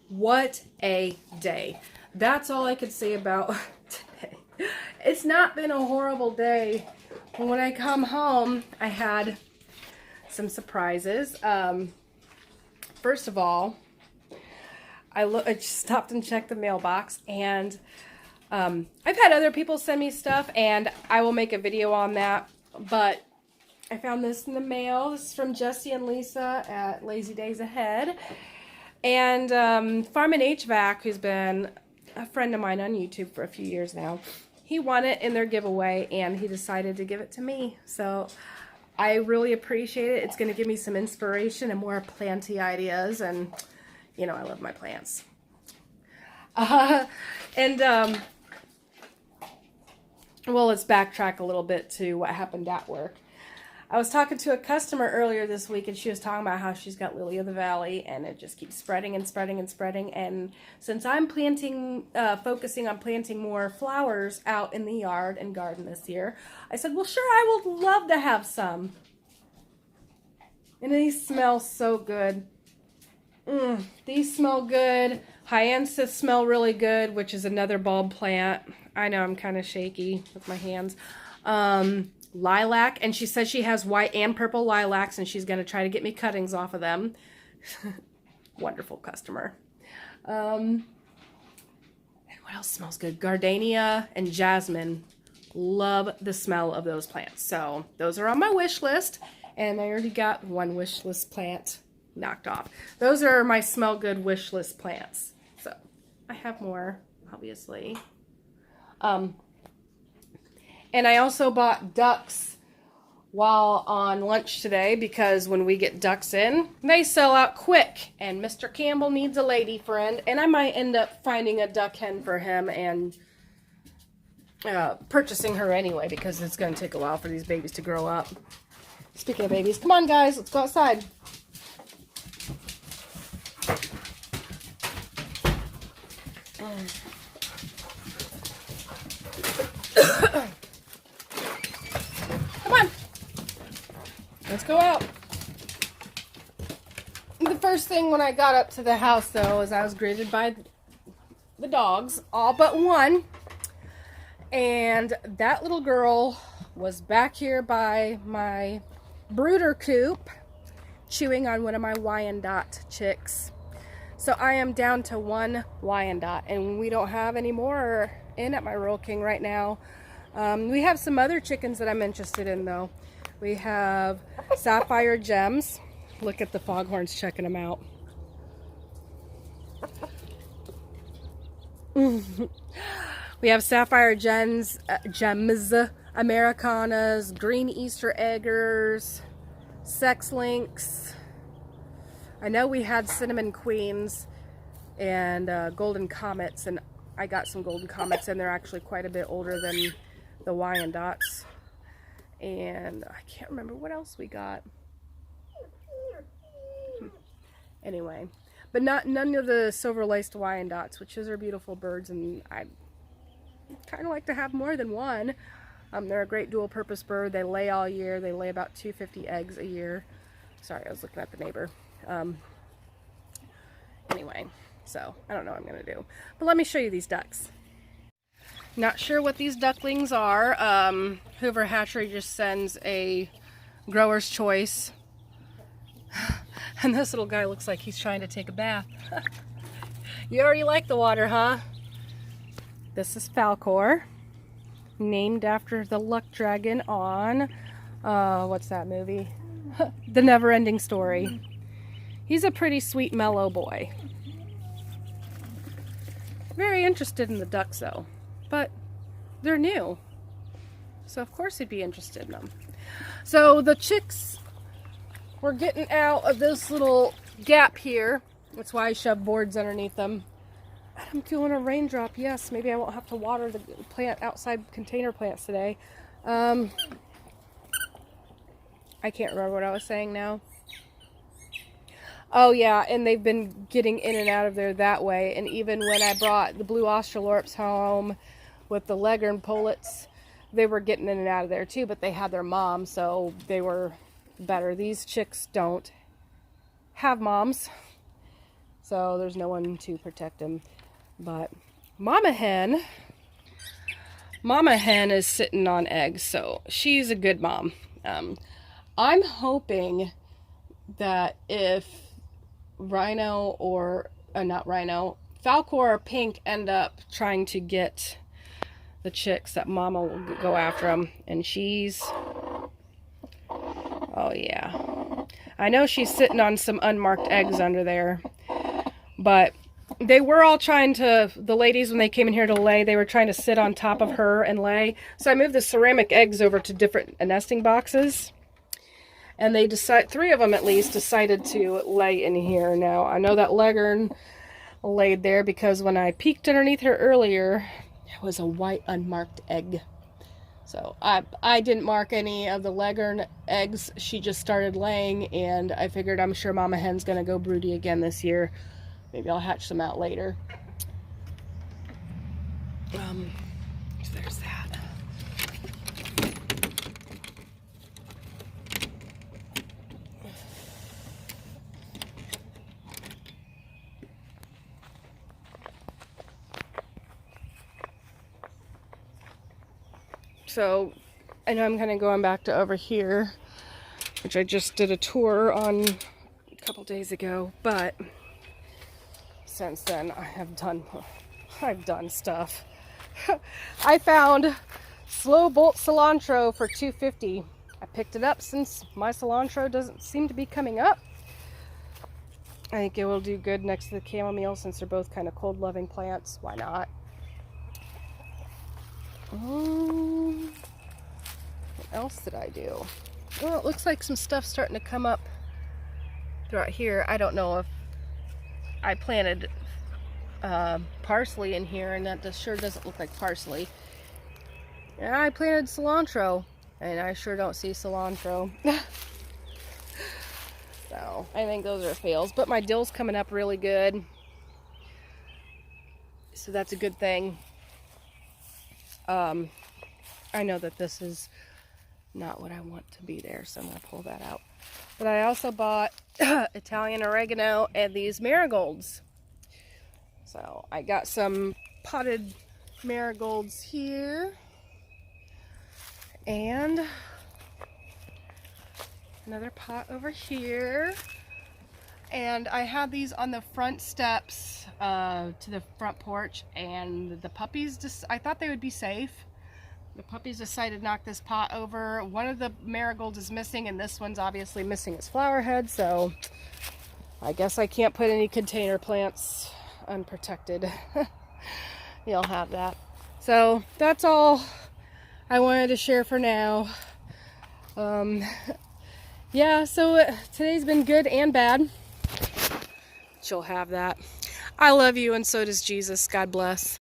What a day. That's all I could say about today. It's not been a horrible day. When I come home, I had some surprises. First of all, I just stopped and checked the mailbox, and I've had other people send me stuff, and I will make a video on that, but I found this in the mail. This is from Jesse and Lisa at Lazy Days Ahead. And Farmin HVAC, who's been a friend of mine on YouTube for a few years now, he won it in their giveaway, and he decided to give it to me. So I really appreciate it. It's going to give me some inspiration and more planty ideas, and you know I love my plants. Well, let's backtrack a little bit to what happened at work. I was talking to a customer earlier this week, and she was talking about how she's got lily of the valley, and it just keeps spreading and spreading and spreading. And since I'm focusing on planting more flowers out in the yard and garden this year, I said, well, sure, I would love to have some. And these smell so good. These smell good. Hyacinths smell really good, which is another bulb plant. I know I'm kind of shaky with my hands. Lilac, and she says she has white and purple lilacs, and she's going to try to get me cuttings off of them. Wonderful customer. And what else smells good? Gardenia and jasmine. Love the smell of those plants. So those are on my wish list, and I already got one wish list plant knocked off. Those are my smell good wish list plants. So I have more, obviously. And I also bought ducks while on lunch today, because when we get ducks in, they sell out quick. And Mr. Campbell needs a lady friend, and I might end up finding a duck hen for him and purchasing her anyway, because it's going to take a while for these babies to grow up. Speaking of babies, come on guys, let's go outside. Let's go out. The first thing when I got up to the house, though, is I was greeted by the dogs, all but one. And that little girl was back here by my brooder coop, chewing on one of my Wyandotte chicks. So I am down to one Wyandotte, and we don't have any more in at my Royal King right now. We have some other chickens that I'm interested in, though. We have sapphire gems. Look at the foghorns checking them out. We have sapphire gems, Americanas, green Easter eggers, sex links. I know we had cinnamon queens and golden comets, and I got some golden comets, and they're actually quite a bit older than the Wyandottes. And I can't remember what else we got. Anyway, but none of the silver-laced Wyandottes, which are beautiful birds, and I kind of like to have more than one. They're a great dual-purpose bird. They lay all year. They lay about 250 eggs a year. Sorry, I was looking at the neighbor. Anyway, so I don't know what I'm going to do. But let me show you these ducks. Not sure what these ducklings are. Hoover Hatchery just sends a grower's choice. And this little guy looks like he's trying to take a bath. You already like the water, huh? This is Falcor, named after the luck dragon on, what's that movie? The Never-Ending Story. He's a pretty sweet, mellow boy. Very interested in the ducks, though. But they're new, so of course he'd be interested in them. So the chicks were getting out of this little gap here. That's why I shoved boards underneath them. I'm doing a raindrop. Yes, maybe I won't have to water the plant outside container plants today. I can't remember what I was saying now. Oh yeah, and they've been getting in and out of there that way. And even when I brought the blue Australorps home with the Leghorn pullets, they were getting in and out of there too, but they had their mom, so they were better. These chicks don't have moms, so there's no one to protect him. But Mama hen is sitting on eggs, so she's a good mom. I'm hoping that if Rhino or not Rhino, Falcor or Pink end up trying to get the chicks, that Mama will go after them. And she's, oh yeah, I know she's sitting on some unmarked eggs under there, but they were all trying to, the ladies, when they came in here to lay, they were trying to sit on top of her and lay. So I moved the ceramic eggs over to different nesting boxes. And they decided, 3 of them at least, decided to lay in here. Now, I know that Leghorn laid there because when I peeked underneath her earlier, it was a white unmarked egg. So I didn't mark any of the Leghorn eggs. She just started laying, and I figured I'm sure Mama hen's going to go broody again this year. Maybe I'll hatch them out later. So there's that. So I know I'm kind of going back to over here, which I just did a tour on a couple days ago, but since then I've done stuff. I found slow bolt cilantro for $2.50. I picked it up since my cilantro doesn't seem to be coming up. I think it will do good next to the chamomile since they're both kind of cold loving plants. Why not? What else did I do? Well, it looks like some stuff's starting to come up throughout here. I don't know if I planted parsley in here, and that sure doesn't look like parsley. And I planted cilantro, and I sure don't see cilantro. So I think those are fails, but my dill's coming up really good, so that's a good thing. I know that this is not what I want to be there, so I'm going to pull that out. But I also bought Italian oregano and these marigolds. So I got some potted marigolds here. And another pot over here. And I had these on the front steps to the front porch, and the puppies I thought they would be safe. The puppies decided to knock this pot over. One of the marigolds is missing, and this one's obviously missing its flower head, so I guess I can't put any container plants unprotected. You'll have that. So that's all I wanted to share for now. Yeah, so today's been good and bad. You'll have that. I love you, and so does Jesus. God bless.